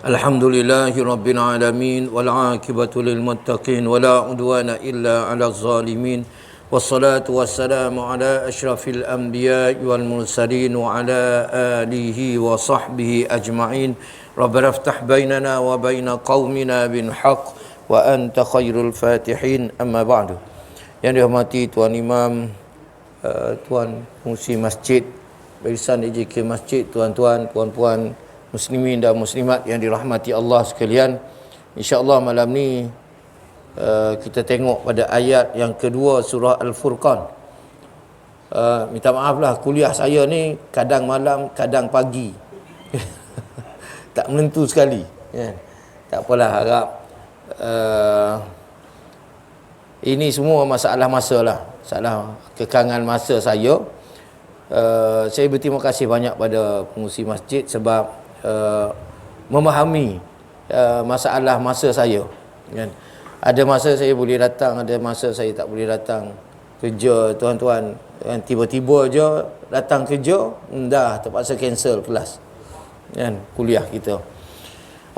Alhamdulillahi Rabbil Alamin wal aqibatu lil muttaqin wala udwana illa 'alal zalimin wassalatu wassalamu ala asyrafil anbiya'i wal mursalin wa ala alihi wa sahbihi ajma'in. Rabbana iftah bainana wa baina qaumina bil haqq wa anta khairul fatihin. Amma ba'du. Yang dihormati Tuan Imam, Tuan Fungsi Masjid, Barisan EJK Masjid, tuan-tuan, puan-puan muslimin dan muslimat yang dirahmati Allah sekalian. InsyaAllah malam ni kita tengok pada ayat yang kedua surah Al-Furqan. Minta maaf lah, kuliah saya ni kadang malam, kadang pagi. Tak menentu sekali, ya. Tak apalah, harap ini semua masalah masa lah, masalah kekangan masa saya. Saya berterima kasih banyak pada pengurusi masjid sebab memahami masalah masa saya, kan? Ada masa saya boleh datang, ada masa saya tak boleh datang kerja, tuan-tuan, kan? Tiba-tiba je datang kerja, dah terpaksa cancel kelas, kan, kuliah kita.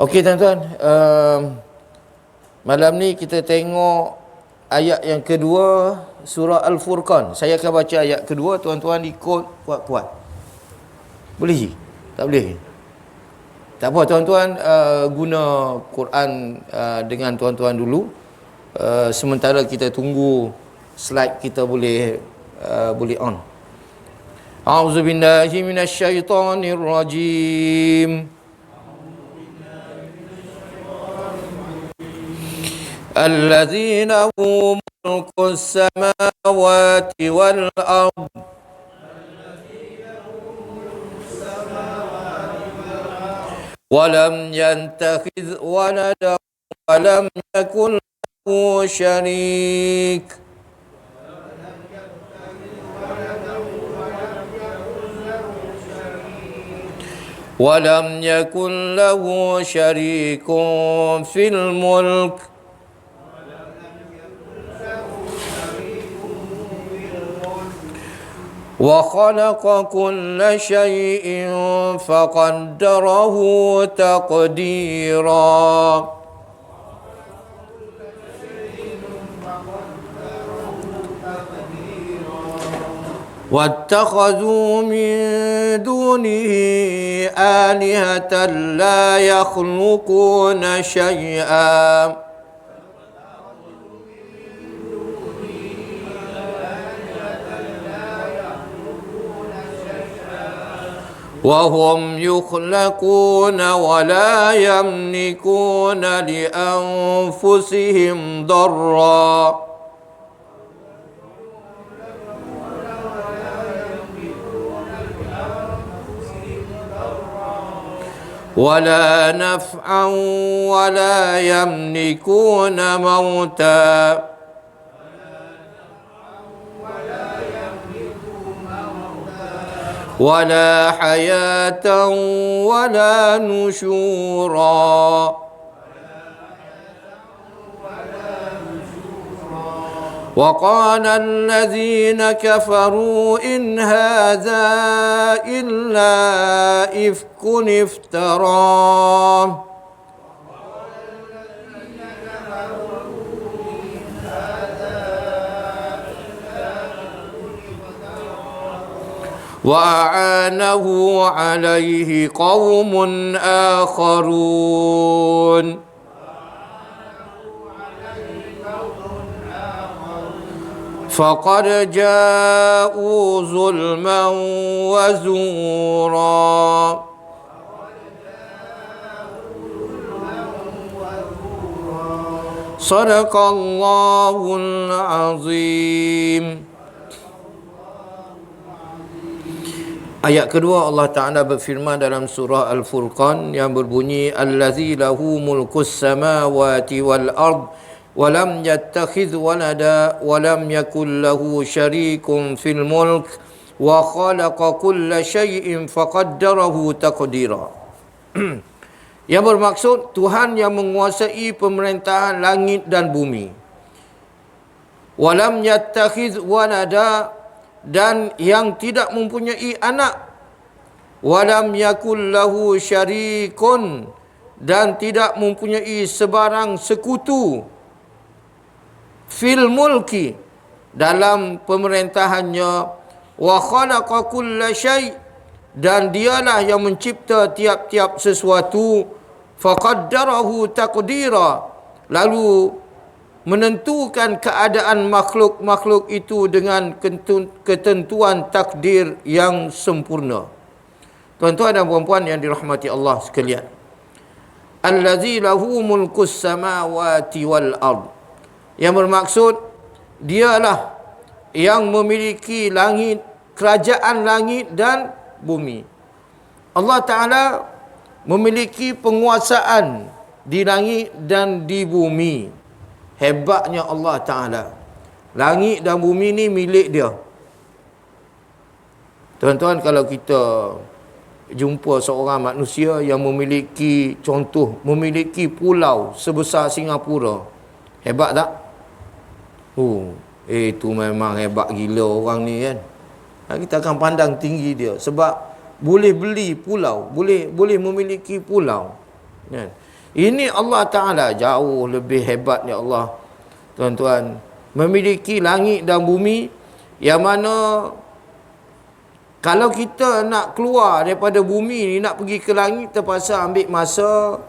Okey tuan-tuan, malam ni kita tengok ayat yang kedua surah Al-Furqan. Saya akan baca ayat kedua, tuan-tuan ikut kuat-kuat. Boleh? Tak boleh? Tak apa, tuan-tuan guna Quran dengan tuan-tuan dulu. Sementara kita tunggu slide kita boleh on. A'udzubillahi minasyaitonirrajim. الذين هم ملك السماوات والأرض ولم يتخذ ولدا ولم يكن له شريك ولم يكن له شريك في الملك وخلق كل شيء فقدره تقديرا واتخذوا من دونه آلهة لا يخلقون شيئا وهم يخلقون ولا يملكون لأنفسهم ضرا ولا نفعا ولا يملكون موتا ولا حياة ولا نشورا وقال الذين كفروا إن هذا إلا إفك افتراه وأعانه عليه قوم آخرون فقد جاءوا ظلما وزورا صدق الله العظيم. Ayat kedua Allah Ta'ala berfirman dalam surah Al-Furqan yang berbunyi Allazi lahu mulkus samawati wal ard wa lam yattakhidh walada wa lam yakul lahu syarikun fil mulk wa khalaqa kulla syai'in faqaddarahu taqdira. Yang bermaksud Tuhan yang menguasai pemerintahan langit dan bumi. Wa lam yattakhidh walada, dan yang tidak mempunyai anak. Walam yakul lahu syarikun, dan tidak mempunyai sebarang sekutu fil mulki, dalam pemerintahannya, wa khalaqa kulla syai', dan dialah yang mencipta tiap-tiap sesuatu, faqaddarahu taqdira, lalu menentukan keadaan makhluk-makhluk itu dengan ketentuan takdir yang sempurna. Tuan-tuan dan puan-puan yang dirahmati Allah sekalian, allazi lahu mulkus samawati wal ard, yang bermaksud dialah yang memiliki langit, kerajaan langit dan bumi. Allah Ta'ala memiliki penguasaan di langit dan di bumi. Hebatnya Allah Ta'ala. Langit dan bumi ni milik dia. Tuan-tuan, kalau kita jumpa seorang manusia yang memiliki, contoh, memiliki pulau sebesar Singapura, hebat tak? Itu memang hebat gila orang ni kan. Kita akan pandang tinggi dia sebab boleh beli pulau, boleh memiliki pulau kan. Ini Allah Ta'ala jauh lebih hebatnya Allah, tuan-tuan, memiliki langit dan bumi, yang mana kalau kita nak keluar daripada bumi ni, nak pergi ke langit, terpaksa ambil masa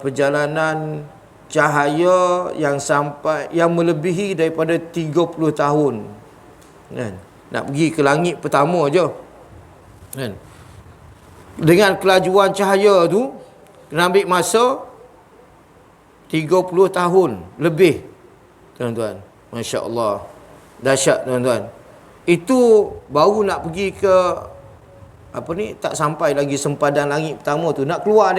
perjalanan cahaya yang melebihi daripada 30 tahun kan. Nak pergi ke langit pertama je kan. Dengan kelajuan cahaya tu kena ambil masa 30 tahun lebih, tuan-tuan. Masya Allah, dahsyat tuan-tuan. Itu baru nak pergi ke tak sampai lagi sempadan langit pertama tu. Nak keluar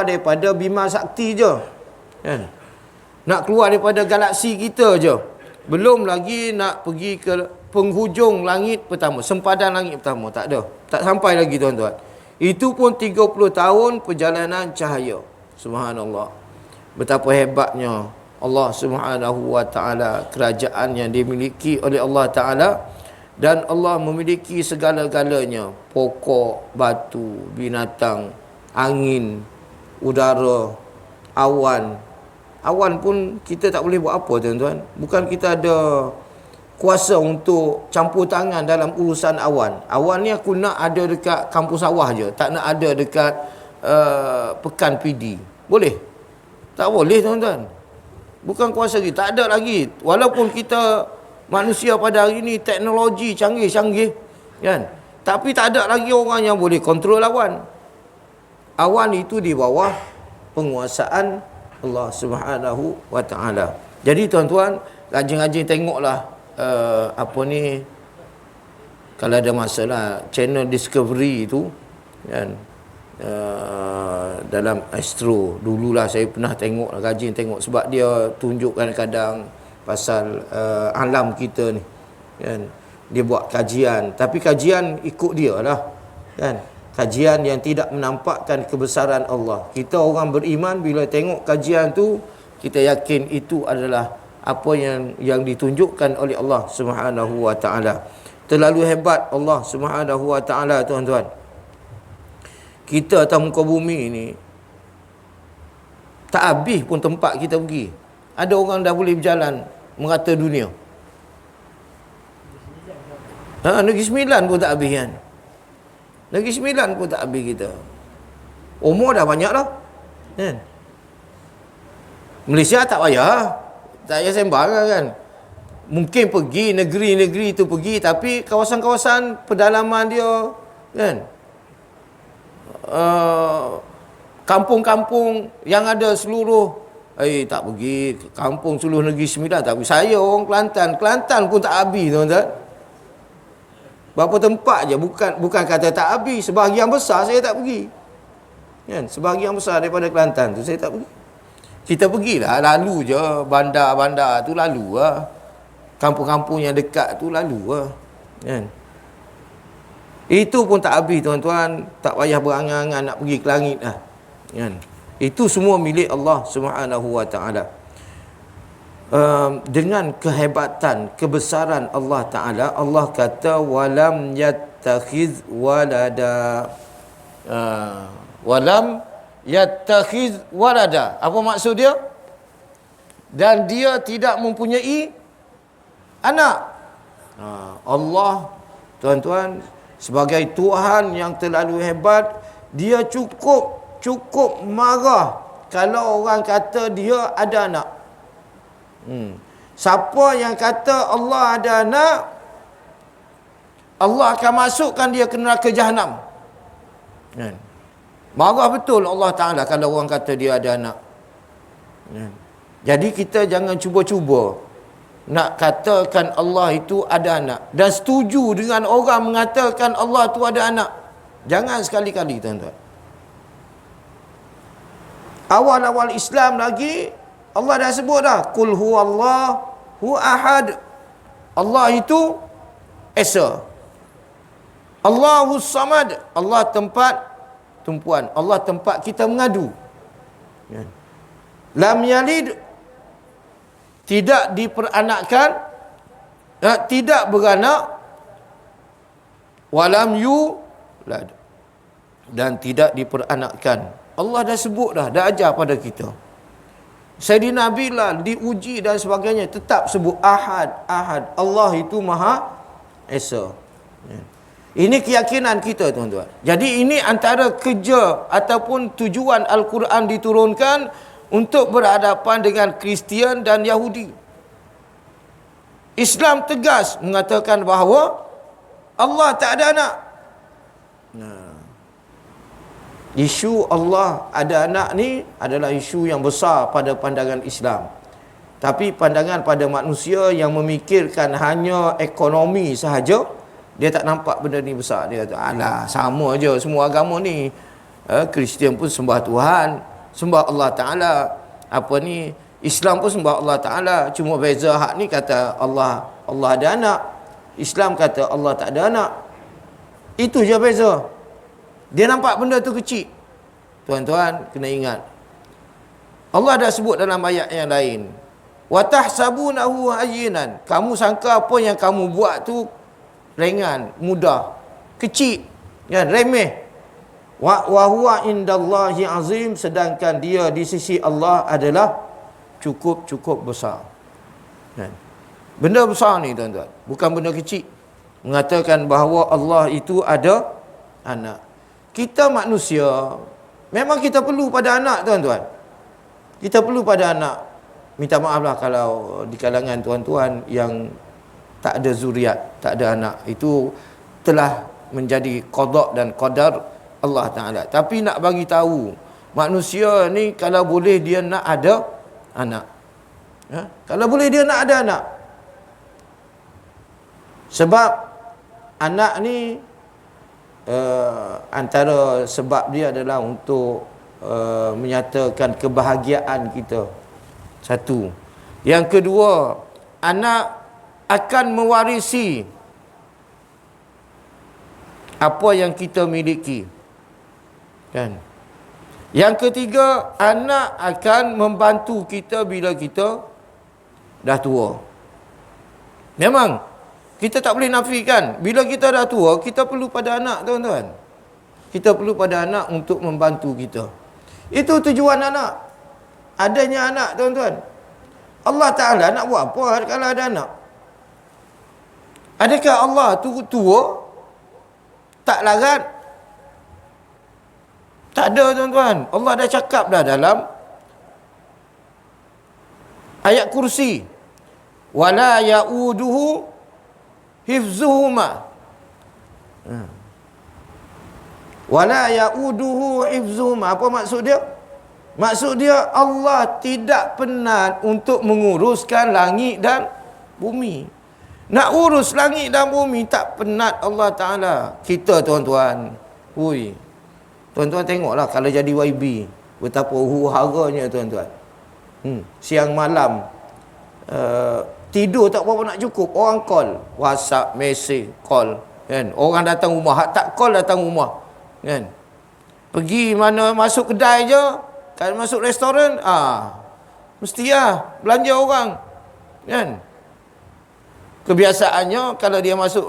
daripada Bima Sakti je kan. Nak keluar daripada galaksi kita je. Belum lagi nak pergi ke penghujung langit pertama, sempadan langit pertama. Tak ada. Tak sampai lagi, tuan-tuan. Itu pun 30 tahun perjalanan cahaya. Subhanallah. Betapa hebatnya Allah Subhanahu wa Ta'ala, kerajaan yang dimiliki oleh Allah Ta'ala. Dan Allah memiliki segala-galanya. Pokok, batu, binatang, angin, udara, awan. Awan pun kita tak boleh buat apa, tuan-tuan. Bukan kita ada kuasa untuk campur tangan dalam urusan awan. Awan ni aku nak ada dekat kampus sawah je, tak nak ada dekat pekan PD. Boleh? Tak boleh, tuan-tuan. Bukan kuasa kita, tak ada lagi. Walaupun kita manusia pada hari ni teknologi canggih-canggih kan, tapi tak ada lagi orang yang boleh kontrol awan. Awan itu di bawah penguasaan Allah Subhanahu wa Ta'ala. Jadi tuan-tuan, rajin-rajin tengoklah kalau ada masalah channel Discovery tu kan, dalam astro. Dululah saya pernah tengok, rajin tengok, sebab dia tunjuk kadang-kadang pasal alam kita ni kan. Dia buat kajian, tapi kajian ikut dia lah kan. Kajian yang tidak menampakkan kebesaran Allah. Kita orang beriman bila tengok kajian tu, kita yakin itu adalah apa yang ditunjukkan oleh Allah Subhanahu wa Ta'ala. Terlalu hebat Allah Subhanahu wa Ta'ala, tuan-tuan. Kita atas muka bumi ni tak habis pun tempat kita pergi. Ada orang dah boleh berjalan merata dunia. Negeri Sembilan pun tak habis kan. Negeri Sembilan pun tak habis kita. Umur dah banyak lah kan. Malaysia tak payah, tak payah sembarang kan. Mungkin pergi negeri-negeri tu pergi, tapi kawasan-kawasan pedalaman dia kan, kampung-kampung yang ada seluruh, tak pergi. Kampung seluruh Negeri Sembilan tak pergi. Saya orang Kelantan, Kelantan pun tak habis, tuan-tuan. Berapa tempat je, bukan kata tak habis. Sebahagian besar saya tak pergi kan. Sebahagian besar daripada Kelantan tu saya tak pergi. Kita pergilah, lalu je bandar-bandar tu, lalu lah. Kampung-kampung yang dekat tu, lalu lah kan. Itu pun tak habis, tuan-tuan. Tak payah berangan-angan nak pergi ke langit lah kan. Itu semua milik Allah Subhanahu wa Ta'ala. Dengan kehebatan, kebesaran Allah Ta'ala, Allah kata walam yattakhiz walada. Walam yattakhiz walada. Apa maksud dia? Dan dia tidak mempunyai anak. Allah, tuan-tuan, sebagai Tuhan yang terlalu hebat, dia cukup marah kalau orang kata dia ada anak. Siapa yang kata Allah ada anak, Allah akan masukkan dia ke neraka Jahannam. Marah betul Allah Ta'ala kalau orang kata dia ada anak. Jadi kita jangan cuba-cuba nak katakan Allah itu ada anak, dan setuju dengan orang mengatakan Allah itu ada anak. Jangan sekali-kali, tuan-tuan. Awal-awal Islam lagi, Allah dah sebut dah, Qul huwallahu ahad. Allah itu Esa. Allahus samad. Allah tempat tumpuan. Allah tempat kita mengadu. Lam yalid, tidak diperanakkan, tidak beranak. Walam yulad, dan tidak diperanakkan. Allah dah sebut dah ajar pada kita. Sayyidina Bilal diuji dan sebagainya, tetap sebut ahad. Allah itu Maha Esa. Ini keyakinan kita, tuan-tuan. Jadi ini antara kerja ataupun tujuan Al-Quran diturunkan untuk berhadapan dengan Kristian dan Yahudi. Islam tegas mengatakan bahawa Allah tak ada anak. Isu Allah ada anak ni adalah isu yang besar pada pandangan Islam. Tapi pandangan pada manusia yang memikirkan hanya ekonomi sahaja, dia tak nampak benda ni besar. Dia kata, alah, sama je semua agama ni. Kristian pun sembah Tuhan, sembah Allah Ta'ala. Apa ni, Islam pun sembah Allah Ta'ala. Cuma beza hak ni kata Allah ada anak, Islam kata Allah tak ada anak. Itu je beza. Dia nampak benda tu kecil. Tuan-tuan kena ingat, Allah dah sebut dalam ayat yang lain, wa tahsabunahu hayyinan. Kamu sangka apa yang kamu buat tu ringan, mudah, kecil, kan, remeh. Wa huwa indallahi azim, sedangkan dia di sisi Allah adalah cukup besar. Kan? Benda besar ni, tuan-tuan, bukan benda kecil. Mengatakan bahawa Allah itu ada anak. Kita manusia memang kita perlu pada anak, tuan-tuan. Kita perlu pada anak. Minta maaf lah kalau di kalangan tuan-tuan yang tak ada zuriat, tak ada anak, itu telah menjadi qada dan qadar Allah Ta'ala. Tapi nak bagi tahu, manusia ni kalau boleh dia nak ada anak. Kalau boleh dia nak ada anak. Sebab anak ni antara sebab dia adalah untuk menyatakan kebahagiaan kita. Satu. Yang kedua, anak akan mewarisi apa yang kita miliki. Kan? Yang ketiga, anak akan membantu kita bila kita dah tua. Memang kita tak boleh nafikan, bila kita dah tua, kita perlu pada anak, tuan-tuan. Kita perlu pada anak untuk membantu kita. Itu tujuan anak. Adanya anak, tuan-tuan. Allah Ta'ala nak buat apa kalau ada anak? Adakah Allah tu tua, tak larat? Tak ada, tuan-tuan. Allah dah cakap dah dalam ayat kursi, wala ya'uduhu hifzuhuma. Wala ya'uduhu hifzuhuma. Apa maksud dia? Maksud dia, Allah tidak penat untuk menguruskan langit dan bumi. Nak urus langit dan bumi tak penat Allah Ta'ala. Kita, tuan-tuan, tuan-tuan tengoklah kalau jadi YB, betapa huru-haranya, tuan-tuan. Siang malam tidur tak berapa nak cukup, orang call, WhatsApp, mesej, call, kan? Orang datang rumah, hak tak call datang rumah, kan? Pergi mana, masuk kedai je, kalau masuk restoran, mesti belanja orang, kan? Kebiasaannya kalau dia masuk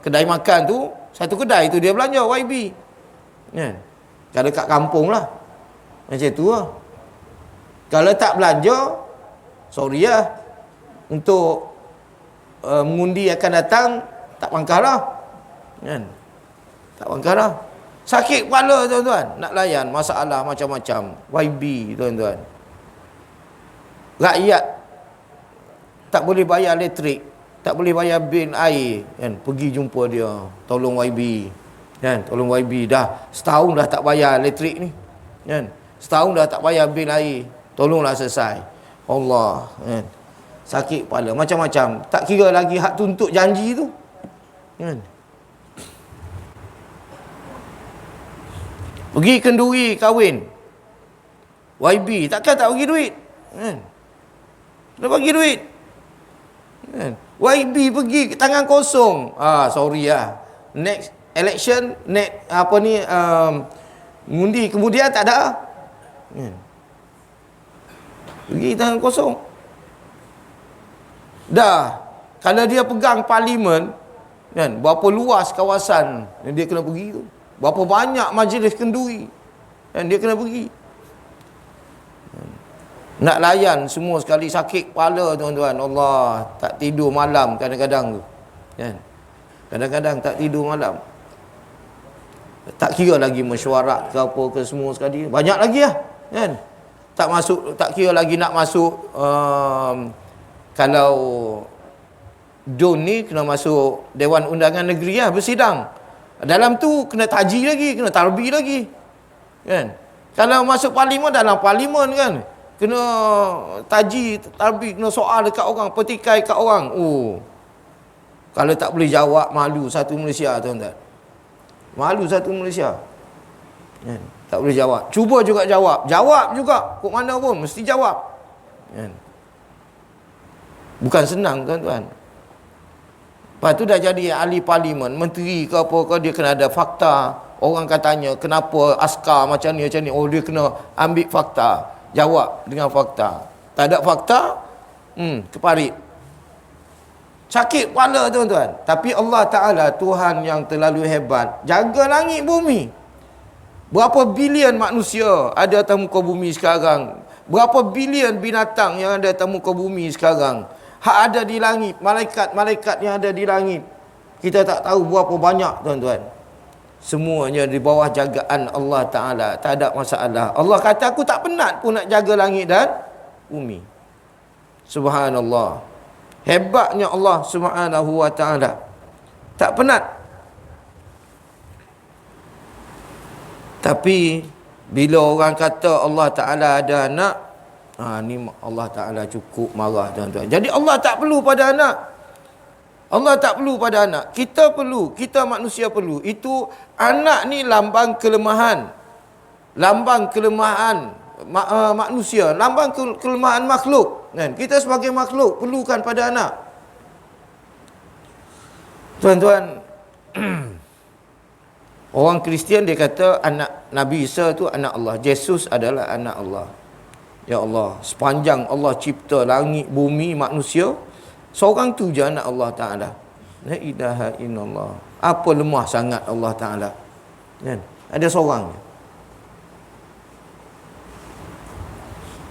kedai makan tu, satu kedai tu dia belanja YB. Kan? Kalau kat kampung lah. Macam tu lah. Kalau tak belanja, sorry lah. Untuk mengundi akan datang, tak pangkah lah. Kan? Tak pangkah lah. Sakit kepala tuan-tuan. Nak layan masalah macam-macam. YB tuan-tuan. Rakyat tak boleh bayar elektrik, tak boleh bayar bil air, kan? Pergi jumpa dia, tolong YB, kan? Tolong YB, dah setahun dah tak bayar elektrik ni, kan? Setahun dah tak bayar bil air, tolonglah selesai. Allah, kan? Sakit kepala macam-macam. Tak kira lagi hak tuntut janji tu, kan? Pergi kenduri kahwin, YB takkan tak bagi duit, kan? Dia bagi duit, kan? YB pergi tangan kosong. Sorry lah. Next election, next apa ni, ngundi kemudian tak ada. Pergi tangan kosong. Dah, kalau dia pegang parlimen, kan, berapa luas kawasan yang dia kena pergi tu. Berapa banyak majlis kenduri yang dia kena pergi. Nak layan semua sekali, sakit kepala tuan-tuan. Allah, tak tidur malam kadang-kadang tu, kan? Kadang-kadang tak tidur malam. Tak kira lagi mesyuarat ke apa ke semua sekali. Banyak lagi lah, kan? Tak kira lagi nak masuk, kalau DUN ni kena masuk Dewan Undangan Negeri lah, bersidang. Dalam tu kena taji lagi, kena tarbi lagi, kan? Kalau masuk parlimen, dalam parlimen kan, kena taji, tarbi, kena soal dekat orang, petikai kat orang. Kalau tak boleh jawab, malu satu Malaysia tuan-tuan. Malu satu Malaysia, kan? Tak boleh jawab. Cuba juga jawab. Jawab juga, kok mana pun mesti jawab, kan? Bukan senang tuan-tuan. Lepas tu dah jadi ahli parlimen, menteri ke apa ke, dia kena ada fakta. Orang katanya, kenapa askar macam ni, macam ni. Oh, dia kena ambil fakta, jawab dengan fakta. Tak ada fakta, keparit. Sakit kepala tuan-tuan. Tapi Allah Ta'ala, Tuhan yang terlalu hebat, jaga langit bumi. Berapa bilion manusia ada atas muka bumi sekarang. Berapa bilion binatang yang ada atas muka bumi sekarang. Hak ada di langit, malaikat-malaikat yang ada di langit, kita tak tahu berapa banyak tuan-tuan. Semuanya di bawah jagaan Allah Ta'ala. Tak ada masalah. Allah kata, aku tak penat pun nak jaga langit dan bumi. Subhanallah. Hebatnya Allah Subhanahu wa Ta'ala. Tak penat. Tapi bila orang kata Allah Ta'ala ada anak, ni Allah Ta'ala cukup marah tuan-tuan. Jadi Allah tak perlu pada anak. Allah tak perlu pada anak. Kita perlu. Kita manusia perlu. Itu anak ni lambang kelemahan. Lambang kelemahan manusia. Lambang kelemahan makhluk, kan? Kita sebagai makhluk perlukan pada anak. Tuan-tuan, orang Kristian dia kata anak Nabi Isa tu anak Allah. Yesus adalah anak Allah. Ya Allah, sepanjang Allah cipta langit, bumi, manusia, seorang tu je anak Allah Ta'ala. La ilaha illallah. Apa lemah sangat Allah Ta'ala, kan? Ada seorang je.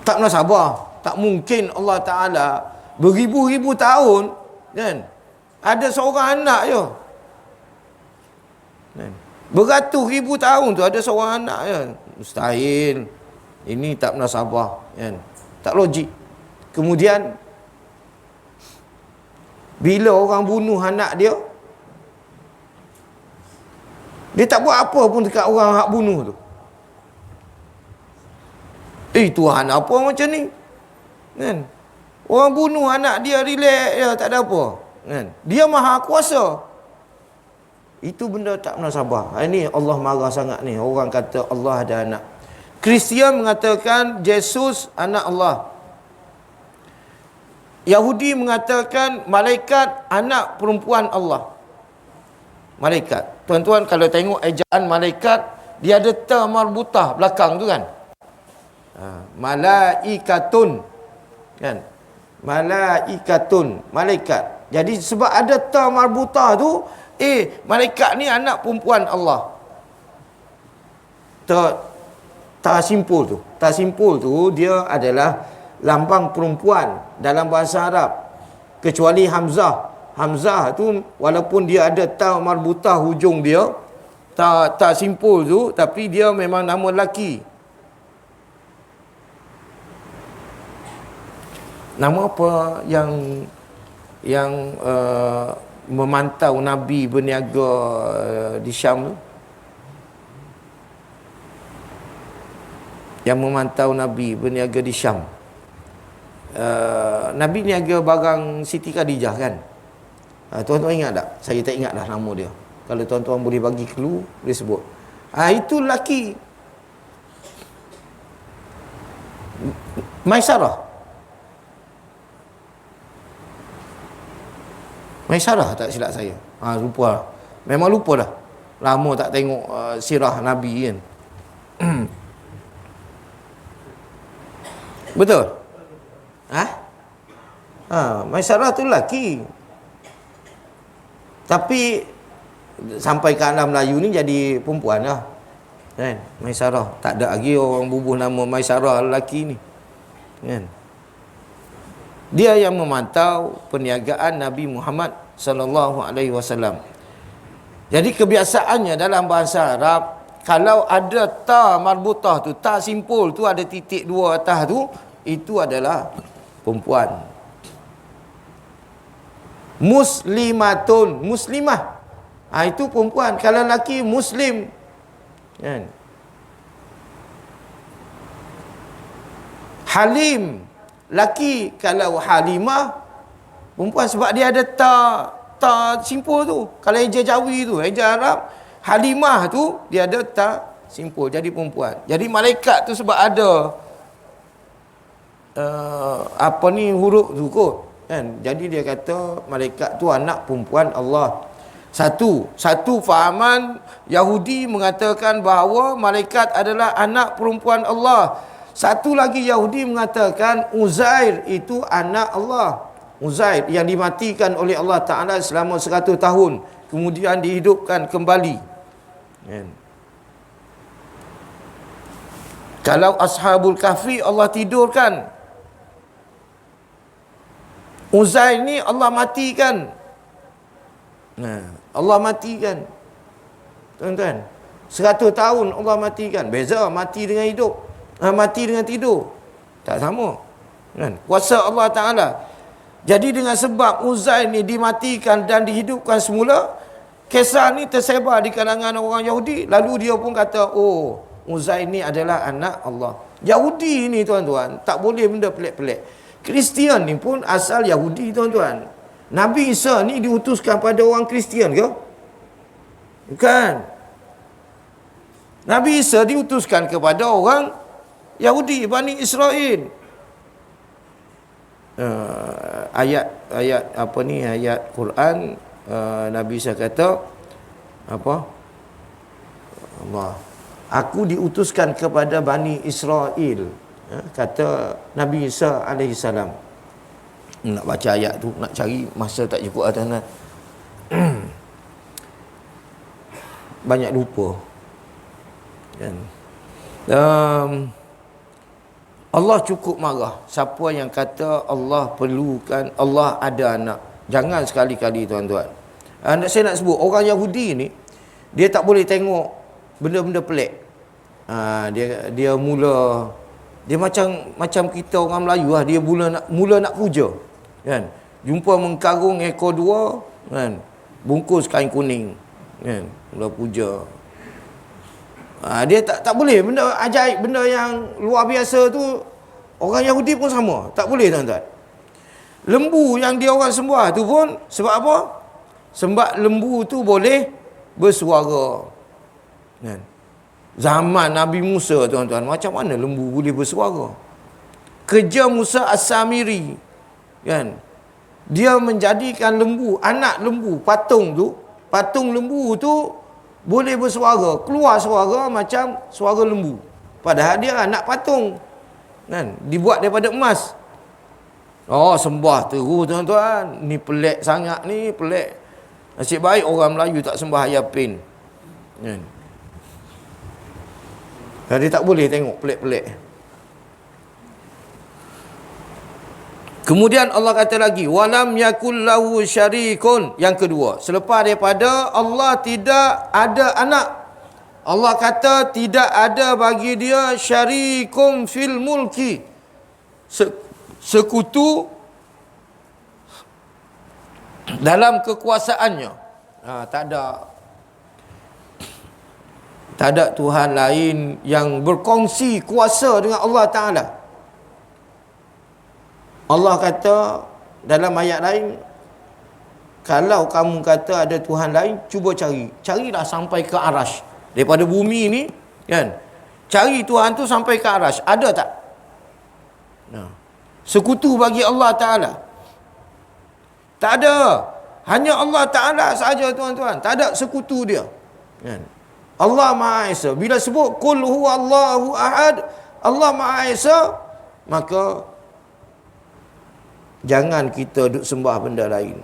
Tak pernah sabar. Tak mungkin Allah Ta'ala beribu-ribu tahun, kan, ada seorang anak je, kan? Beratus ribu tahun tu ada seorang anak je. Mustahil. Ini tak pernah sabar, kan? Tak logik. Kemudian bila orang bunuh anak dia, dia tak buat apa pun dekat orang hak bunuh tu. Tuhan apa macam ni, kan? Orang bunuh anak dia, relax ya, tak ada apa, kan? Dia maha kuasa. Itu benda tak pernah sabar. Ini Allah marah sangat ni. Orang kata Allah ada anak. Kristian mengatakan Yesus anak Allah. Yahudi mengatakan malaikat anak perempuan Allah. Malaikat. Tuan-tuan kalau tengok ejaan malaikat, dia ada ta marbutah belakang tu, kan? Malaikatun, kan? Malaikatun, malaikat. Jadi sebab ada ta marbutah tu, malaikat ni anak perempuan Allah. Tasimpul tu. Tasimpul tu dia adalah lambang perempuan dalam bahasa Arab. Kecuali Hamzah. Hamzah tu walaupun dia ada ta marbutah hujung dia, tasimpul tu, tapi dia memang nama lelaki. Nama apa yang memantau Nabi berniaga di Syam tu? Yang memantau Nabi berniaga di Syam. Nabi niaga barang Siti Khadijah kan? Tuan-tuan ingat tak? Saya tak ingat dah nama dia. Kalau tuan-tuan boleh bagi clue, boleh sebut. Itu lelaki. Maisarah. Maisarah tak silap saya. Lupa. Memang lupa dah. Lama tak tengok sirah Nabi kan. Betul? Maisarah tu lelaki. Tapi sampai ke alam Melayu ni jadi perempuan lah. Kan? Maisarah. Tak ada lagi orang bubuh nama Maisarah lelaki ni. Kan? Dia yang memantau perniagaan Nabi Muhammad sallallahu alaihi wasallam. Jadi kebiasaannya dalam bahasa Arab, kalau ada ta marbutah tu, ta simpul tu ada titik dua atas tu, itu adalah perempuan. Muslimatun, muslimah. Itu perempuan. Kalau lelaki muslim. Kan? Halim, laki. Kalau halimah, perempuan, sebab dia ada ta simpul tu. Kalau eja Jawi tu, eja Arab, halimah tu dia ada ta simpul, jadi perempuan. Jadi malaikat tu sebab ada huruf tu kot kan. Jadi dia kata malaikat tu anak perempuan Allah. Satu fahaman Yahudi mengatakan bahawa malaikat adalah anak perempuan Allah. Satu lagi Yahudi mengatakan Uzair itu anak Allah. Uzair yang dimatikan oleh Allah Ta'ala selama 100 tahun, kemudian dihidupkan kembali. Kan? Kalau Ashabul Kahfi Allah tidurkan, Uzair ni Allah matikan. Allah matikan. Tuan-tuan, 100 tahun Allah matikan. Beza mati dengan hidup, mati dengan tidur. Tak sama. Kan? Kuasa Allah Ta'ala. Jadi dengan sebab Uzair ni dimatikan dan dihidupkan semula, kisah ni tersebar di kalangan orang Yahudi. Lalu dia pun kata, oh, Uzair ni adalah anak Allah. Yahudi ni tuan-tuan, tak boleh benda pelik-pelik. Kristian ni pun asal Yahudi tuan-tuan. Nabi Isa ni diutuskan pada orang Kristian ke? Bukan. Nabi Isa diutuskan kepada orang Yahudi, Bani Israel. Ayat Quran, Nabi Isa kata apa? Allah, aku diutuskan kepada Bani Israel, kata Nabi Isa alaihi salam. Nak baca ayat tu, nak cari masa tak cukup tuan-tuan. Banyak lupa. Kan? Allah cukup marah siapa yang kata Allah perlukan, Allah ada anak. Jangan sekali-kali tuan-tuan. Saya nak sebut, orang Yahudi ni, dia tak boleh tengok benda-benda pelik. Dia mula, dia macam kita orang Melayu lah, dia mula nak puja. Kan? Jumpa mengkarung ekor dua, kan? Bungkus kain kuning, kan? Mula puja. Dia tak boleh benda ajaib, benda yang luar biasa tu. Orang Yahudi pun sama, tak boleh tuan-tuan. Lembu yang dia orang sembah tu pun sebab apa? Sebab lembu tu boleh bersuara. Kan? Zaman Nabi Musa tuan-tuan, macam mana lembu boleh bersuara? Kerja Musa As-Samiri, kan? Dia menjadikan lembu, anak lembu, patung lembu tu boleh bersuara, keluar suara macam suara lembu. Padahal dia anak patung, kan? Dibuat daripada emas. Oh, sembah terus tuan-tuan. Ni pelik sangat ni, pelik. Nasib baik orang Melayu tak sembah Yapin. Kan? Dia tak boleh tengok pelik-pelik. Kemudian Allah kata lagi, walam yakul lahu syarikun. Yang kedua, selepas daripada Allah tidak ada anak, Allah kata tidak ada bagi dia syarikum fil mulki, sekutu dalam kekuasaannya. Tak ada Tuhan lain yang berkongsi kuasa dengan Allah Ta'ala. Allah kata dalam ayat lain, kalau kamu kata ada Tuhan lain, cuba carilah sampai ke Arash. Daripada bumi ni kan, cari Tuhan tu sampai ke Arash. Ada tak? Sekutu bagi Allah Ta'ala tak ada. Hanya Allah Ta'ala sahaja tuan-tuan, tak ada sekutu dia kan? Allah Maha Esa. Bila sebut qul huwallahu ahad, Allah Maha Esa, maka jangan kita duk sembah benda lain.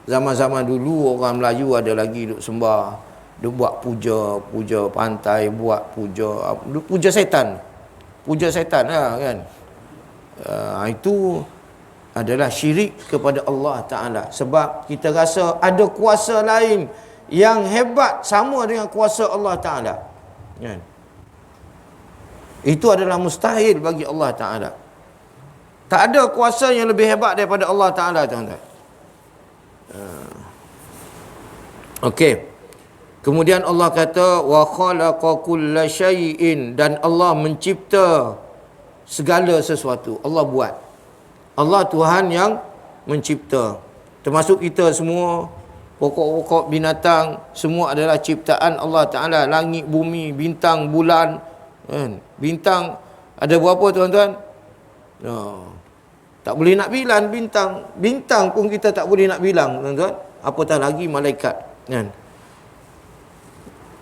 Zaman-zaman dulu orang Melayu ada lagi duk sembah, duk buat puja pantai, buat puja setan lah kan. Itu adalah syirik kepada Allah Ta'ala. Sebab kita rasa ada kuasa lain yang hebat sama dengan kuasa Allah Ta'ala kan? Itu adalah mustahil bagi Allah Ta'ala. Tak ada kuasa yang lebih hebat daripada Allah Ta'ala, tuan-tuan. Okey. Kemudian Allah kata wa khalaqa kulla syai'in, dan Allah mencipta segala sesuatu. Allah buat. Allah Tuhan yang mencipta. Termasuk kita semua, pokok-pokok, binatang, semua adalah ciptaan Allah Ta'ala. Langit, bumi, bintang, bulan kan? Bintang ada berapa, tuan-tuan? Tak boleh nak bilang bintang. Bintang pun kita tak boleh nak bilang, tuan-tuan. Apatah lagi malaikat kan?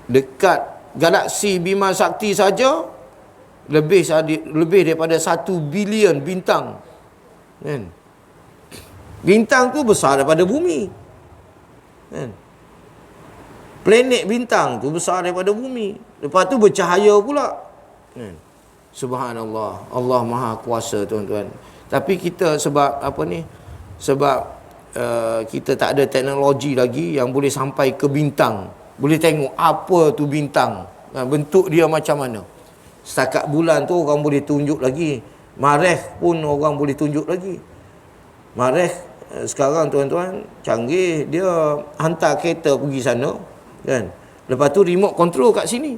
Dekat galaksi Bima Sakti saja lebih daripada 1 bilion bintang kan? Bintang tu besar daripada bumi kan? Planet bintang tu besar daripada bumi. Lepas tu bercahaya pula kan? Subhanallah, Allah Maha Kuasa, tuan-tuan. Tapi kita sebab kita tak ada teknologi lagi yang boleh sampai ke bintang, boleh tengok apa tu bintang, bentuk dia macam mana. Setakat bulan tu orang boleh tunjuk lagi, Marikh pun orang boleh tunjuk lagi. Marikh sekarang, tuan-tuan, canggih, dia hantar kereta pergi sana kan. Lepas tu remote control kat sini.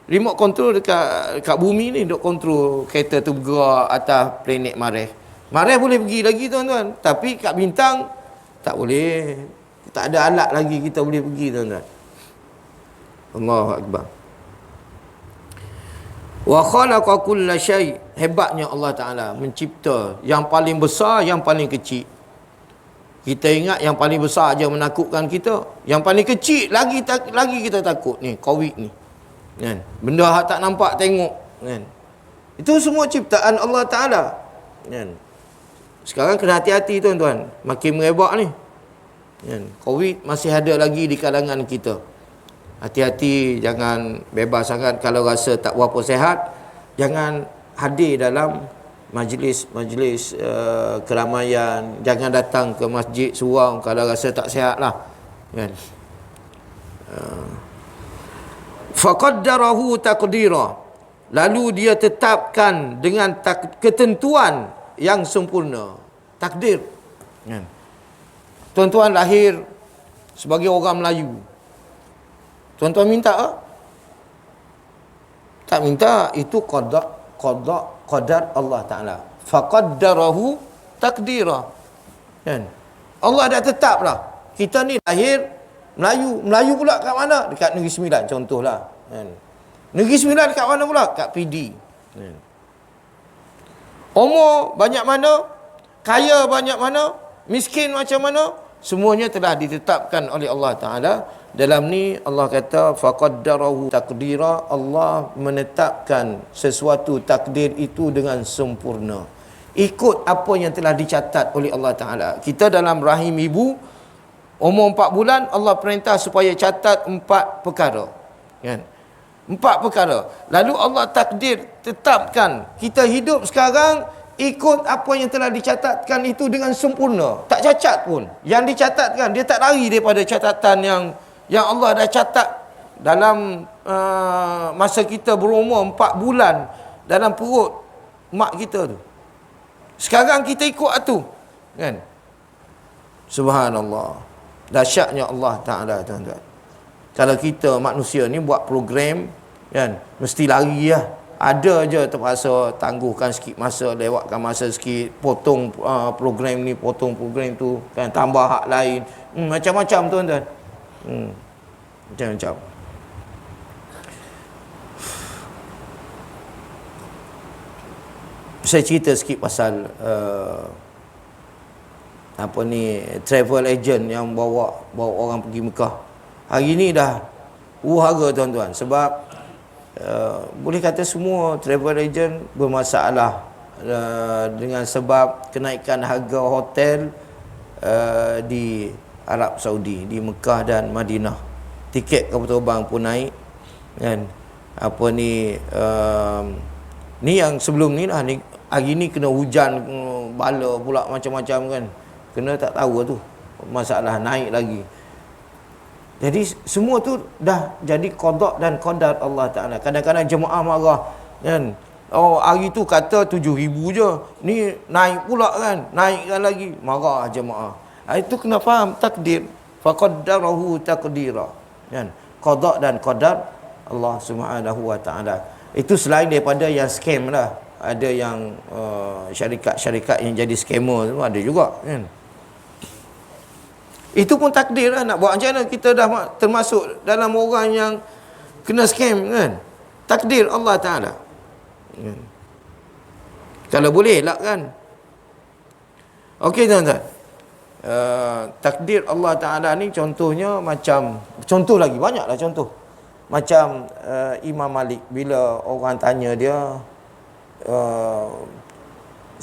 Remote control dekat bumi ni duk kontrol kereta tu bergerak atas planet Marikh. Marikh boleh pergi lagi, tuan-tuan, tapi kat bintang tak boleh. Tak ada alat lagi kita boleh pergi, tuan-tuan. Allahu Akbar. Wa khalaqa kulla syai'. Hebatnya Allah Ta'ala mencipta yang paling besar, yang paling kecil. Kita ingat yang paling besar aja menakutkan kita, yang paling kecil lagi kita takut ni, COVID ni kan? Benda tak nampak tengok kan? Itu semua ciptaan Allah Ta'ala kan? Sekarang kena hati-hati, tuan-tuan, makin merebak ni kan? COVID masih ada lagi di kalangan kita. Hati-hati, jangan bebas sangat. Kalau rasa tak berapa sihat, jangan hadir dalam majlis keramaian. Jangan datang ke masjid surau kalau rasa tak sihat lah kan? Faqaddarahu taqdira, lalu dia tetapkan dengan ketentuan yang sempurna. Takdir kan? Tuan-tuan lahir sebagai orang Melayu, tuan-tuan minta tak? Tak minta. Itu qadar Allah Ta'ala. Faqaddarahu taqdira kan? Allah dah tetap lah. Kita ni lahir Melayu pula kat mana? Dekat Negeri Sembilan contohlah kan? Negeri Sembilan dekat mana pula? Kat PD kan? Umur banyak mana, kaya banyak mana, miskin macam mana, semuanya telah ditetapkan oleh Allah Ta'ala. Dalam ni Allah kata faqaddarahu taqdira, Allah menetapkan sesuatu takdir itu dengan sempurna, ikut apa yang telah dicatat oleh Allah Ta'ala. Kita dalam rahim ibu, umur 4 bulan, Allah perintah supaya catat 4 perkara kan? 4 perkara. Lalu Allah takdir, tetapkan kita hidup sekarang ikut apa yang telah dicatatkan itu dengan sempurna. Tak cacat pun. Yang dicatatkan, dia tak lari daripada catatan yang Allah dah catat dalam masa kita berumur 4 bulan dalam perut mak kita tu. Sekarang kita ikut tu, kan? Subhanallah. Dahsyatnya Allah Ta'ala, tuan-tuan. Kalau kita manusia ni buat program, kan, mesti lari lah. Ada je terpaksa tangguhkan sikit masa, lewatkan masa sikit, potong program ni, potong program tu, kan, tambah hak lain. Macam-macam, tuan-tuan. Macam-macam. Saya cerita sikit pasal travel agent yang bawa orang pergi Mekah. Hari ni dah huru-hara, tuan-tuan, sebab boleh kata semua travel agent bermasalah dengan sebab kenaikan harga hotel di Arab Saudi, di Mekah dan Madinah. Tiket kapal terbang pun naik, kan? Ni yang sebelum ni lah, ni hari ni kena hujan bala pula macam-macam, kan. Kena tak tahu tu, masalah naik lagi. Jadi semua tu dah jadi qada dan qadar Allah Ta'ala. Kadang-kadang jemaah marah, kan. Oh, hari tu kata 7,000 je, ni naik pula, kan, naikkan lagi. Marah jemaah. Itu kena faham takdir. Faqaddarahu taqdira, kan. Qada dan qadar Allah Subhanahu Wa Ta'ala. Itu selain daripada yang scam lah. Ada yang syarikat-syarikat yang jadi scammer tu ada juga, kan. Itu pun takdir lah. Nak buat macam mana? Kita dah termasuk dalam orang yang kena scam, kan. Takdir Allah Ta'ala, kan. Kalau boleh lah, kan. Okey, tuan-tuan. Takdir Allah Ta'ala ni contohnya macam, contoh lagi banyaklah contoh. Macam Imam Malik, bila orang tanya dia,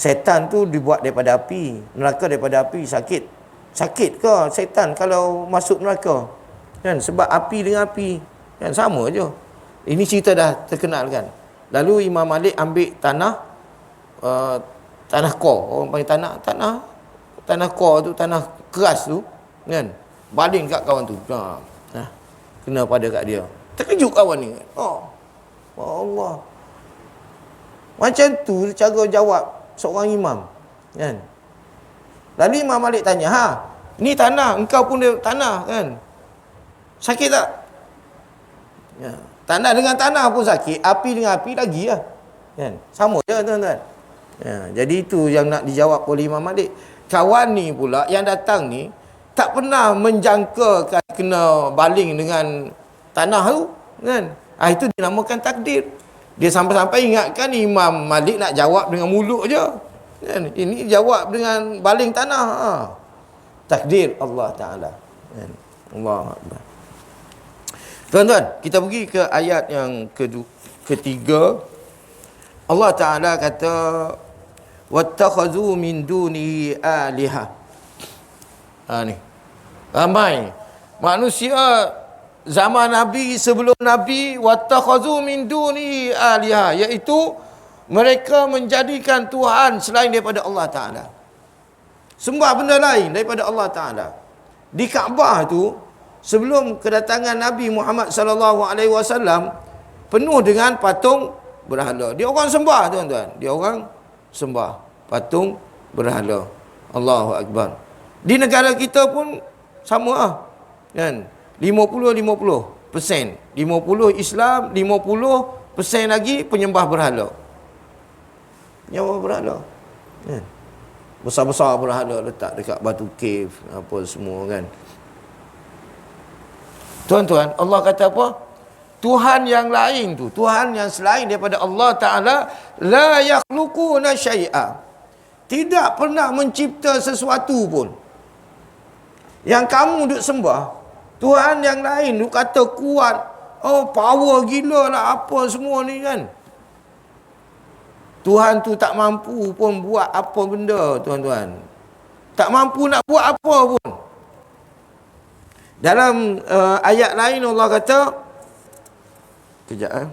setan tu dibuat daripada api, neraka daripada api, sakit ke setan kalau masuk neraka, kan? Sebab api dengan api, kan, sama je. Ini cerita dah terkenal, kan. Lalu Imam Malik ambil tanah kor, orang panggil tanah kor tu, tanah keras tu, kan, baling kat kawan tu, kena pada kat dia. Terkejut kawan ni, kan? Allah, macam tu cara jawab seorang imam, kan. Lalu Imam Malik tanya, ni tanah, engkau pun dia tanah, kan, sakit tak? Ya. Tanah dengan tanah pun sakit, api dengan api lagi lah, kan, sama je, tuan-tuan. Ya, jadi itu yang nak dijawab oleh Imam Malik. Kawan ni pula yang datang ni tak pernah menjangkakan kena baling dengan tanah tu, kan. Itu dinamakan takdir. Dia sampai-sampai ingatkan Imam Malik nak jawab dengan mulut je, kan. Ini jawab dengan baling tanah. Takdir Allah Ta'ala, kan. Allah Akbar. Tuan-tuan, kita pergi ke ayat yang ketiga. Allah Ta'ala kata, wattakhadhu min dunihi aliha. Ni ramai manusia zaman Nabi, sebelum Nabi, wattakhadhu min dunihi aliha, iaitu mereka menjadikan Tuhan selain daripada Allah Ta'ala. Sembah benda lain daripada Allah Ta'ala. Di Kaabah tu, sebelum kedatangan Nabi Muhammad SAW, penuh dengan patung berhala. Dia orang sembah, tuan-tuan. Dia orang sembah patung berhala. Allahu Akbar. Di negara kita pun sama lah, kan. 50-50%. 50 Islam, 50% lagi penyembah berhala. Penyembah berhala, kan. Besar-besar berhala letak dekat batu cave, apa semua, kan. Tuan-tuan, Allah kata apa? Tuhan yang lain tu, Tuhan yang selain daripada Allah Ta'ala, la yakhluquna syai'a, tidak pernah mencipta sesuatu pun. Yang kamu duk sembah Tuhan yang lain, duk kata kuat, power gila lah, apa semua ni, kan. Tuhan tu tak mampu pun buat apa benda, tuan-tuan. Tak mampu nak buat apa pun. Dalam ayat lain Allah kata, Kejap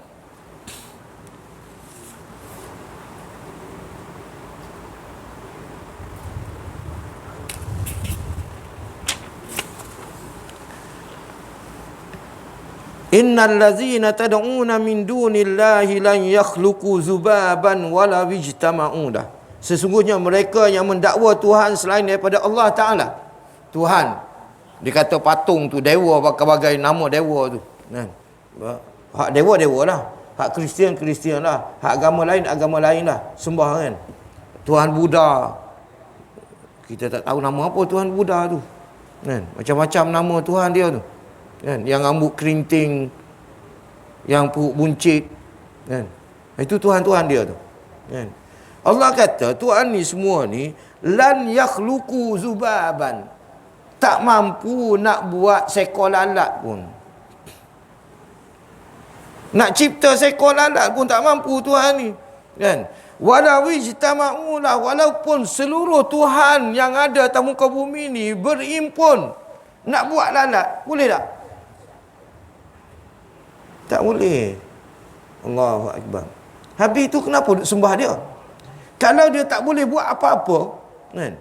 Innal ladzina tad'una min dunillahi lan yakhluqu zubaban wala wijtama'u. Sesungguhnya mereka yang mendakwa Tuhan selain daripada Allah Ta'ala. Tuhan. Dia kata patung tu, dewa, bagai-bagai nama dewa tu. Kan? Hak dewa-dewa lah. Hak Kristian lah. Hak agama lain lah. Sembah kan. Tuhan Buddha. Kita tak tahu nama apa Tuhan Buddha tu. Kan? Macam-macam nama Tuhan dia tu. Kan? Yang rambut kerinting, yang perut buncit. Kan? Itu Tuhan-Tuhan dia tu. Kan? Allah kata Tuhan ni semua ni lan yakhluqu zubaban, tak mampu nak buat seekor lalat pun. Nak cipta seekor lalat pun tak mampu Tuhan ni. Kan? Walau ijtama'u la, walaupun seluruh Tuhan yang ada atas muka bumi ni berimpun nak buat lalat, boleh tak? Tak boleh. Allahu Akbar. Habis tu kenapa duk sembah dia? Kalau dia tak boleh buat apa-apa, kan?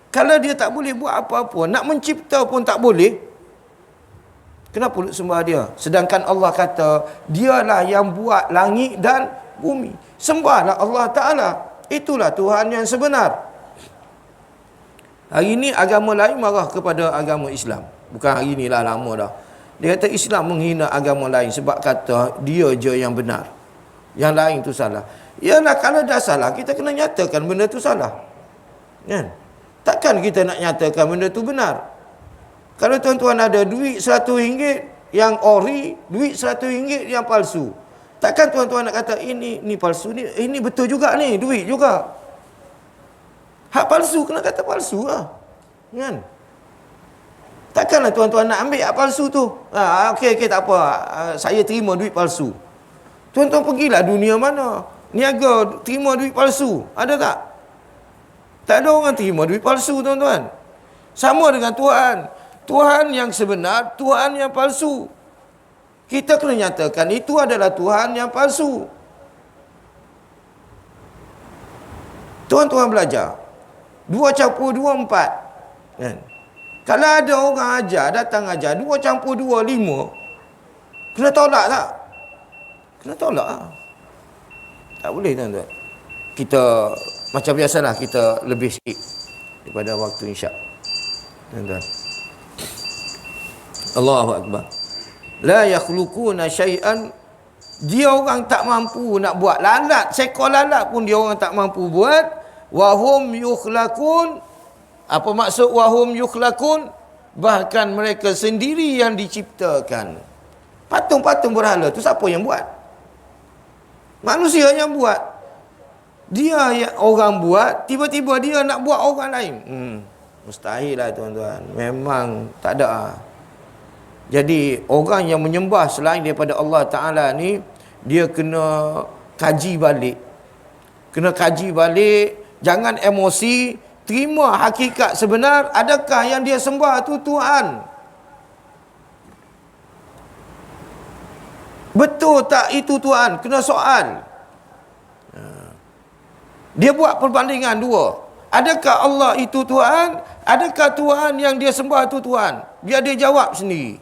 Kalau dia tak boleh buat apa-apa, nak mencipta pun tak boleh, kenapa duk sembah dia? Sedangkan Allah kata, dialah yang buat langit dan bumi. Sembahlah Allah Ta'ala. Itulah Tuhan yang sebenar. Hari ini agama lain marah kepada agama Islam. Bukan hari inilah, lama dah. Dia kata Islam menghina agama lain sebab kata dia je yang benar, yang lain tu salah. Yalah, kalau dah salah, kita kena nyatakan benda tu salah. Kan? Takkan kita nak nyatakan benda tu benar. Kalau tuan-tuan ada duit RM100 yang ori, duit RM100 yang palsu, takkan tuan-tuan nak kata ini palsu, ini betul juga ni, duit juga. Hak palsu kena kata palsu lah. Kan? Takkanlah tuan-tuan nak ambil hak palsu tu. Okey, tak apa. Saya terima duit palsu. Tuan-tuan pergilah dunia mana, niaga terima duit palsu. Ada tak? Tak ada orang terima duit palsu, tuan-tuan. Sama dengan Tuhan. Tuhan yang sebenar, Tuhan yang palsu. Kita kena nyatakan itu adalah Tuhan yang palsu. Tuan-tuan belajar 2 campur 2, 4. Kan? Kalau ada orang ajar, datang ajar 2 campur 2, 5, kena tolak tak? Kena tolak lah. Tak boleh, tuan-tuan. Kita macam biasalah, kita lebih sikit daripada waktu isyak, tuan-tuan. Allahu Akbar. La yakhluquna syai'an. Dia orang tak mampu nak buat lalat, seekor lalat pun dia orang tak mampu buat. Wahum yukhlaqun. Apa maksud wahum yukhlaqun? Bahkan mereka sendiri yang diciptakan. Patung-patung berhala tu siapa yang buat? Manusia yang buat. Dia yang orang buat, tiba-tiba dia nak buat orang lain. Mustahil lah, tuan-tuan. Memang tak ada. Jadi orang yang menyembah selain daripada Allah Ta'ala ni, dia kena kaji balik. Kena kaji balik. Jangan emosi. Terima hakikat sebenar. Adakah yang dia sembah tu Tuhan? Betul tak itu Tuhan? Kena soal. Dia buat perbandingan dua. Adakah Allah itu Tuhan? Adakah Tuhan yang dia sembah itu Tuhan? Biar dia jawab sendiri.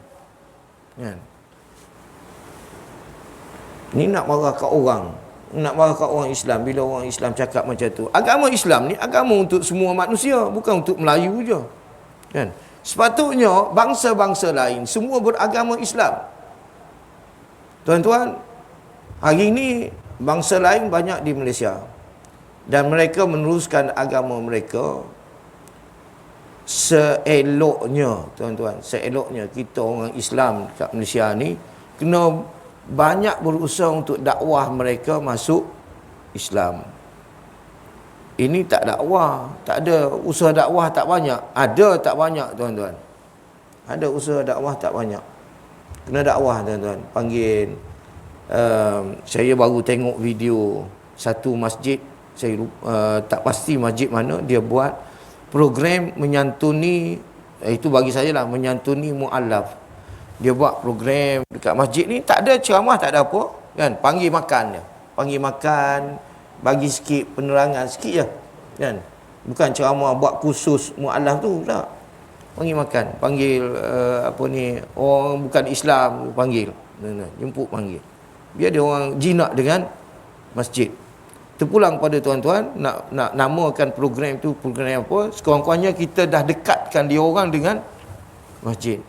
Kan? Ni nak marah kat orang. Nak marah kat orang Islam bila orang Islam cakap macam tu. Agama Islam ni agama untuk semua manusia, bukan untuk Melayu je. Kan? Sepatutnya bangsa-bangsa lain semua beragama Islam. Tuan-tuan, hari ini bangsa lain banyak di Malaysia. Dan mereka meneruskan agama mereka seeloknya, tuan-tuan. Seeloknya kita orang Islam kat Malaysia ni kena banyak berusaha untuk dakwah mereka masuk Islam. Ini tak dakwah, tak ada usaha dakwah, tak banyak. Ada tak banyak, tuan-tuan. Ada usaha dakwah tak banyak. Kena dakwah, tuan-tuan. Panggil saya baru tengok video satu masjid, saya tak pasti masjid mana, dia buat program menyantuni, itu bagi saya lah, menyantuni mu'allaf. Dia buat program dekat masjid ni, tak ada ceramah, tak ada apa, kan? Panggil makan dia. Panggil makan, bagi sikit penerangan sikit je, kan? Bukan ceramah buat khusus mualaf tu, tak. Panggil makan, panggil apa ni, orang bukan Islam panggil. Jemput panggil. Biar dia orang jinak dengan masjid. Terpulang pada tuan-tuan, nak namakan program tu program apa, sekurang-kurangnya kita dah dekatkan dia orang dengan masjid.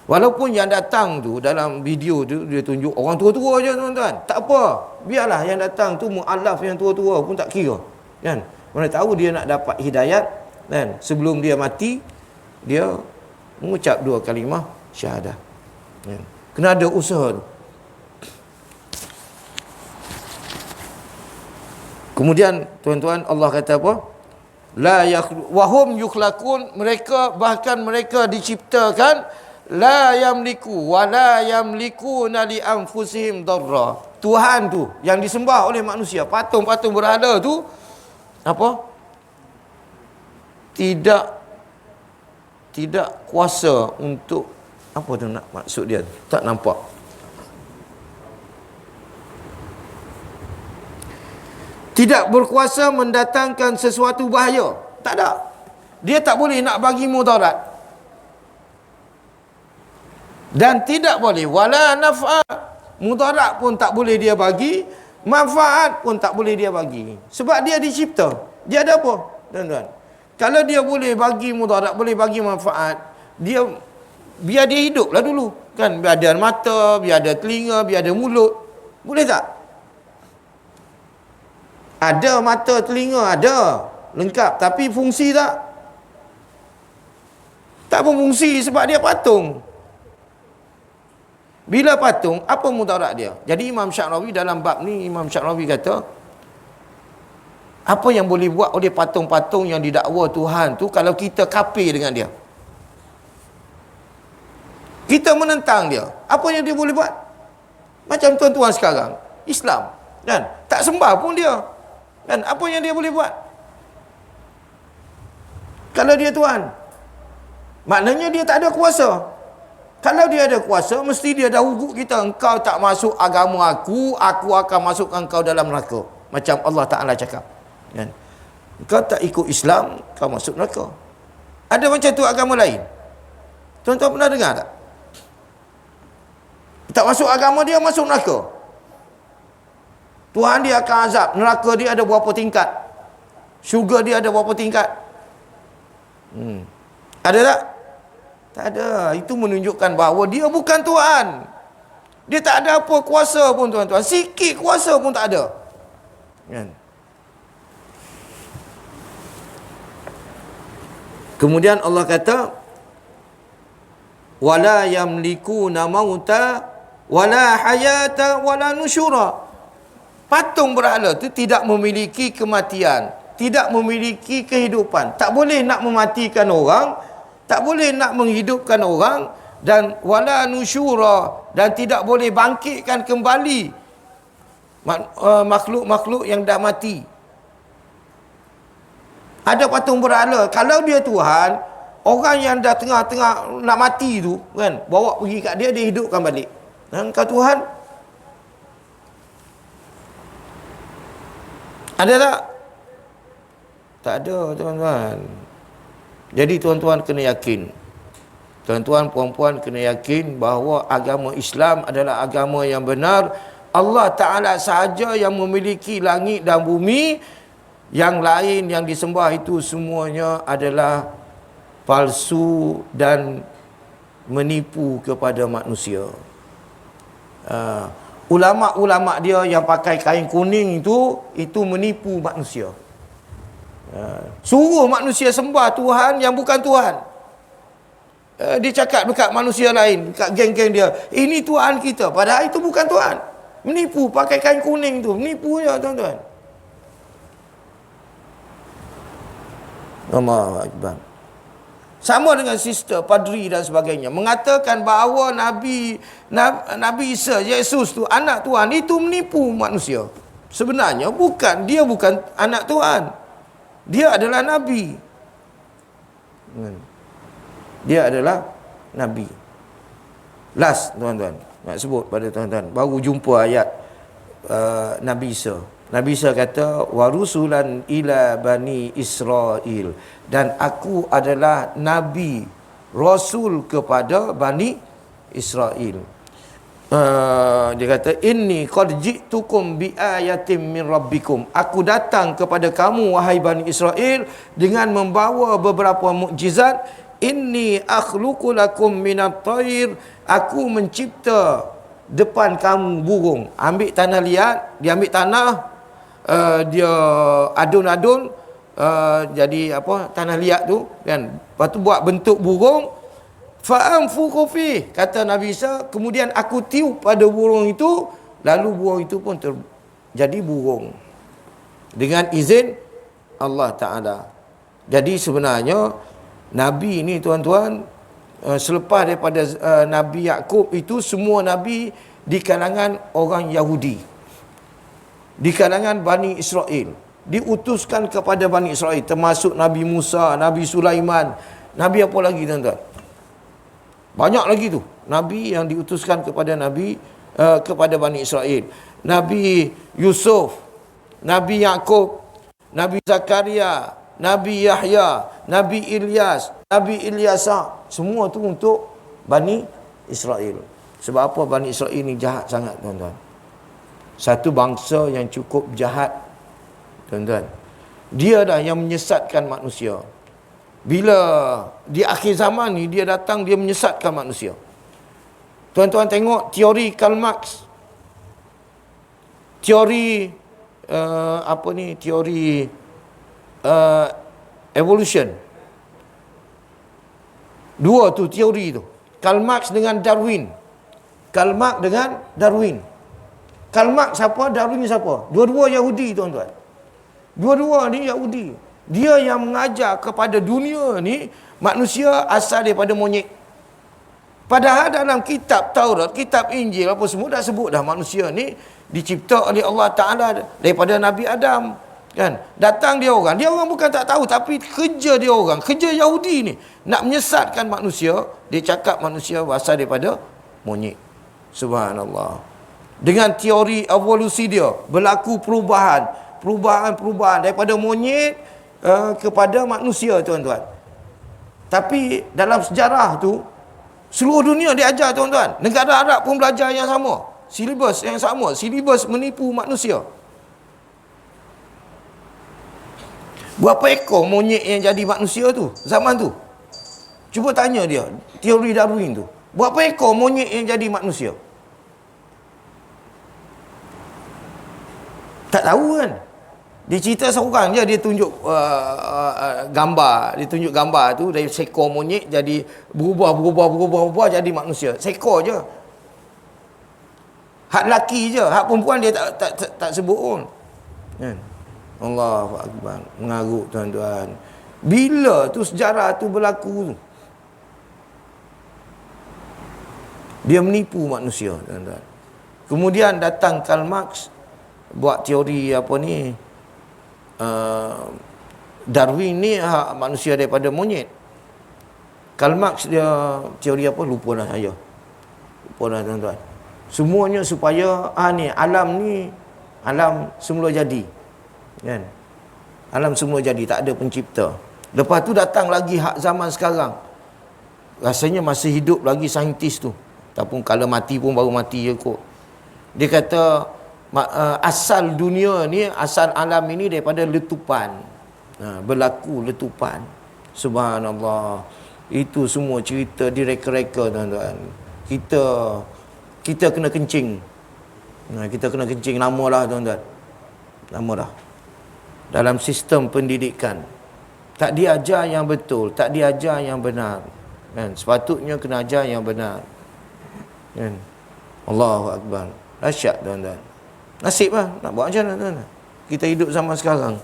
Walaupun yang datang tu dalam video tu dia tunjuk orang tua-tua je tuan-tuan, tak apa, biarlah yang datang tu mualaf yang tua-tua pun tak kira, kan? Mana tahu dia nak dapat hidayat, kan? Sebelum dia mati dia mengucap 2 kalimah syahadah, kan? Kena ada usaha tu. Kemudian tuan-tuan, Allah kata apa? La wahum yukhlaqun, mereka bahkan mereka diciptakan, la yamliku wa la yamlikuna li anfusihim darra. Tuhan tu yang disembah oleh manusia, patung-patung berhala tu apa? Tidak kuasa untuk apa tu, nak maksud dia tak nampak. Tidak berkuasa mendatangkan sesuatu bahaya. Tak ada. Dia tak boleh nak bagi mudarat. Dan tidak boleh wala naf'a. Mudarat pun tak boleh dia bagi, manfaat pun tak boleh dia bagi. Sebab dia dicipta. Dia ada apa? Tuan-tuan, kalau dia boleh bagi mudarat, boleh bagi manfaat, dia biar dia hiduplah dulu, kan? Biar ada mata, biar ada telinga, biar ada mulut. Boleh tak? Ada mata, telinga, ada. Lengkap. Tapi fungsi tak? Tak berfungsi sebab dia patung. Bila patung, apa mudarat dia? Jadi Imam Syarawi dalam bab ni, Imam Syarawi kata, apa yang boleh buat oleh patung-patung yang didakwa Tuhan tu kalau kita kafir dengan dia? Kita menentang dia. Apa yang dia boleh buat? Macam tuan-tuan sekarang, Islam, kan? Tak sembah pun dia. Dan apa yang dia boleh buat? Kalau dia Tuhan, maknanya dia tak ada kuasa. Kalau dia ada kuasa, mesti dia dah hukum kita, engkau tak masuk agama aku akan masukkan engkau dalam neraka. Macam Allah Ta'ala cakap, kan? Engkau tak ikut Islam, kau masuk neraka. Ada macam tu agama lain? Tuan-tuan pernah dengar tak? Tak masuk agama dia, masuk neraka. Tuhan dia akan azab. Neraka dia ada berapa tingkat? Syurga dia ada berapa tingkat? Ada tak? Tak ada. Itu menunjukkan bahawa dia bukan Tuhan. Dia tak ada apa kuasa pun tuan-tuan. Sikit kuasa pun tak ada, kan? Kemudian Allah kata, wala yamlikuna mauta wala hayata wala nusyura. Patung berhala tu tidak memiliki kematian, tidak memiliki kehidupan. Tak boleh nak mematikan orang, tak boleh nak menghidupkan orang, dan wala nusyura, dan tidak boleh bangkitkan kembali makhluk-makhluk yang dah mati. Ada patung berhala, kalau dia Tuhan, orang yang dah tengah-tengah nak mati tu, kan, bawa pergi kat dia, dia hidupkan balik. Dan kau Tuhan, ada tak? Tak ada tuan-tuan. Jadi tuan-tuan kena yakin, tuan-tuan puan-puan kena yakin bahawa agama Islam adalah agama yang benar. Allah Ta'ala sahaja yang memiliki langit dan bumi. Yang lain yang disembah itu semuanya adalah palsu dan menipu kepada manusia. Ulama-ulama dia yang pakai kain kuning itu menipu manusia. Suruh manusia sembah Tuhan yang bukan Tuhan. Dia cakap dekat manusia lain, dekat geng-geng dia, ini Tuhan kita, padahal itu bukan Tuhan. Menipu, pakai kain kuning tu, menipu je tuan-tuan. Allahu Akbar. Sama dengan sister, padri dan sebagainya, mengatakan bahawa Nabi Isa, Yesus tu anak Tuhan, itu menipu manusia. Sebenarnya dia bukan anak Tuhan. Dia adalah Nabi. Dia adalah Nabi. Last tuan-tuan, nak sebut pada tuan-tuan, baru jumpa ayat Nabi Isa. Nabi Isa kata warusulan ila bani Israel, dan aku adalah nabi rasul kepada bani Israel. Dia kata inni qad ji'tukum bi ayatin min rabbikum, aku datang kepada kamu wahai bani Israel dengan membawa beberapa mukjizat. Inni akhluqu lakum minat thair, aku mencipta depan kamu burung. Ambil tanah liat, dia ambil tanah, dia adun-adun, jadi apa, tanah liat tu kan, lepas tu buat bentuk burung. Fa'anfukhu fi, kata Nabi Isa, kemudian aku tiup pada burung itu, lalu burung itu pun jadi burung dengan izin Allah Ta'ala. Jadi sebenarnya Nabi ini tuan-tuan, selepas daripada Nabi Yaqub itu, semua Nabi di kalangan orang Yahudi, di kalangan Bani Israel, diutuskan kepada Bani Israel, termasuk Nabi Musa, Nabi Sulaiman, Nabi apa lagi tuan-tuan? Banyak lagi tu Nabi yang diutuskan kepada kepada Bani Israel. Nabi Yusuf, Nabi Yaqub, Nabi Zakaria, Nabi Yahya, Nabi Ilyas, Nabi Ilyasa, semua tu untuk Bani Israel. Sebab apa Bani Israel ni jahat sangat tuan-tuan? Satu bangsa yang cukup jahat tuan-tuan. Dia dah yang menyesatkan manusia. Bila di akhir zaman ni dia datang, dia menyesatkan manusia. Tuan-tuan tengok teori Karl Marx, teori teori evolution. Dua tu teori tu, Karl Marx dengan Darwin. Karl Marx dengan Darwin. Karl Marx siapa? Darwin siapa? Dua-dua Yahudi tuan-tuan. Dua-dua ni Yahudi. Dia yang mengajar kepada dunia ni manusia asal daripada monyet. Padahal dalam kitab Taurat, kitab Injil apa semua dah sebut dah manusia ni dicipta oleh Allah Ta'ala daripada Nabi Adam. Kan? Datang dia orang bukan tak tahu, tapi kerja dia orang, kerja Yahudi ni nak menyesatkan manusia. Dia cakap manusia berasal daripada monyet. Subhanallah. Dengan teori evolusi dia berlaku perubahan daripada monyet kepada manusia tuan-tuan. Tapi dalam sejarah tu seluruh dunia diajar tuan-tuan. Negara Arab pun belajar yang sama, silibus yang sama, silibus menipu manusia. Berapa ekor monyet yang jadi manusia tu zaman tu? Cuba tanya dia, teori Darwin tu. Berapa ekor monyet yang jadi manusia? Tak tahu kan? Dia cerita seorang je, dia tunjuk gambar. Dia tunjuk gambar tu, dari seekor monyet jadi berubah jadi manusia. Seekor je. Hak lelaki je, hak perempuan dia tak sebut pun. Kan? Allahu Akbar. Mengarut tuan-tuan. Bila tu sejarah tu berlaku tu? Dia menipu manusia tuan-tuan. Kemudian datang Karl Marx buat teori apa ni, Darwin ni manusia daripada monyet. Karl Marx dia teori apa, lupa dah saya. Lupa dah tuan-tuan. Semuanya supaya alam semula jadi. Kan? Alam semula jadi, tak ada pencipta. Lepas tu datang lagi hak zaman sekarang. Rasanya masih hidup lagi saintis tu. Ataupun kalau mati pun baru mati je kot. Dia kata asal dunia ni, asal alam ini daripada letupan. Berlaku letupan. Subhanallah. Itu semua cerita direka-reka tuan-tuan. Kita kena kencing. Kita kena kencing lama dah tuan-tuan. Lama dah. Dalam sistem pendidikan tak diajar yang betul, tak diajar yang benar. Kan? Sepatutnya kena ajar yang benar. Kan? Allahu Akbar. Dahsyat tuan-tuan. Nasib lah, nak buat macam mana tuan-tuan? Kita hidup zaman sekarang.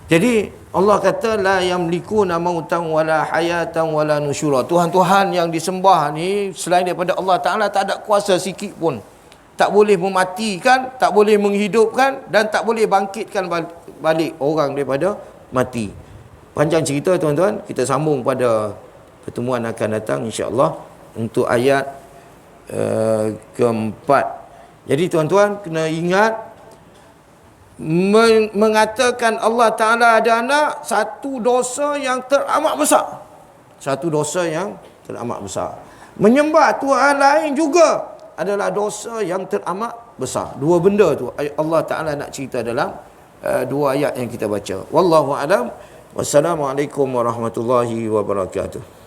Jadi Allah kata la yamlikuna mautan wala hayatan wala nusyura. Tuhan-tuhan yang disembah ni selain daripada Allah Ta'ala tak ada kuasa sikit pun. Tak boleh mematikan, tak boleh menghidupkan, dan tak boleh bangkitkan balik orang daripada mati. Panjang cerita tuan-tuan, kita sambung pada pertemuan akan datang insya-Allah. untuk ayat keempat. Jadi tuan-tuan kena ingat, mengatakan Allah Ta'ala ada anak, satu dosa yang teramat besar. Satu dosa yang teramat besar. Menyembah Tuhan lain juga adalah dosa yang teramat besar. Dua benda tu Allah Ta'ala nak cerita dalam dua ayat yang kita baca. Wallahu a'lam. Wassalamualaikum warahmatullahi wabarakatuh.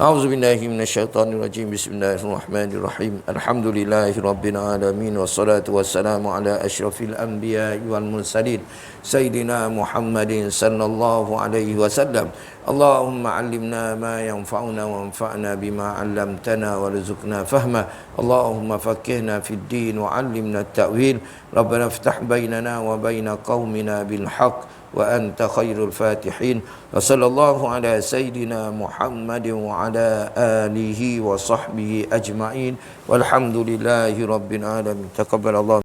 A'udzu billahi minasyaitonir rajim. Bismillahirrahmanirrahim. Alhamdulillahi rabbil alamin wassalatu wassalamu ala asyrafil anbiya'i wal mursalin sayyidina Muhammadin sallallahu alaihi wasallam. Allahumma 'allimna ma yanfa'una wanfa'na bima 'allamtana warzuqna fahma. Allahumma faqqihna fid din wa 'allimna at-ta'wil. Rabbana iftah bainana wa baina qaumina bil haqq wa anta khairul fatihin. Wa sallallahu ala sayyidina Muhammadin wa ala alihi wa sahbihi ajma'in. Walhamdulillahi rabbil alamin. Taqabbalallahu